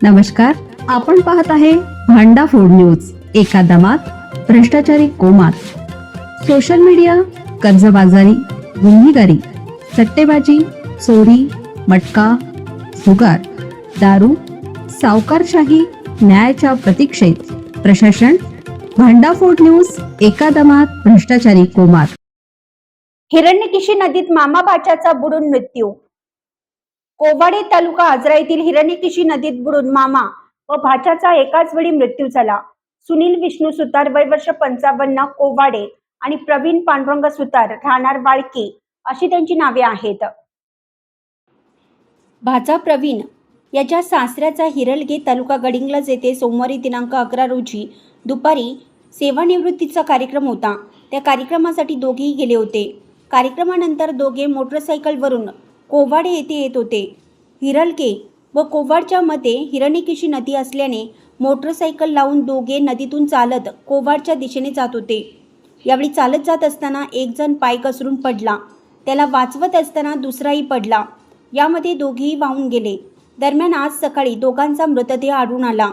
नमस्कार, आपण पाहत आहे भांडा फोड न्यूज. एका दमात भ्रष्टाचारी कोमात. सोशल मीडिया, कर्जबाजारी, गुन्हेगारी, सट्टेबाजी, चोरी, मटका, जुगार, दारू, सावकारशाही, न्यायाच्या प्रतीक्षेत प्रशासन. भांडाफोड न्यूज. एका दमात भ्रष्टाचारी कोमात. हिरण्यकेशी नदीत मामा भाच्याचा बुडून मृत्यू. कोवाडे तालुका आजरा येथील हिरण्यकेशी नदीत बुडून मामा व भाच्याचा एकाच वेळी मृत्यू झाला. सुनील विष्णू सुतार वय वर्ष 55 कोवाडे आणि प्रवीण पांडुरंग सुतार राहणार वाळकी अशी त्यांची नावे आहेत. भाचा प्रवीण याच्या सासऱ्याचा हिरलगे तालुका गडिंग्लज येथे सोमवारी दिनांक 11 रोजी दुपारी सेवानिवृत्तीचा कार्यक्रम होता. त्या कार्यक्रमासाठी दोघेही गेले होते. कार्यक्रमानंतर दोघे मोटरसायकलवरून कोवाडे येथे येत होते. हिरलगे व कोवाडच्या मध्ये हिरण्यकेशी नदी असल्याने मोटरसायकल लावून दोघे नदीतून चालत कोवाडच्या दिशेने जात होते. यावेळी चालत जात असताना एक जण पाय घसरून पडला. त्याला वाचवत असताना दुसराही पडला. यामध्ये दोघेही वाहून गेले. दरम्यान आज सकाळी दोघांचा मृतदेह आढळून आला.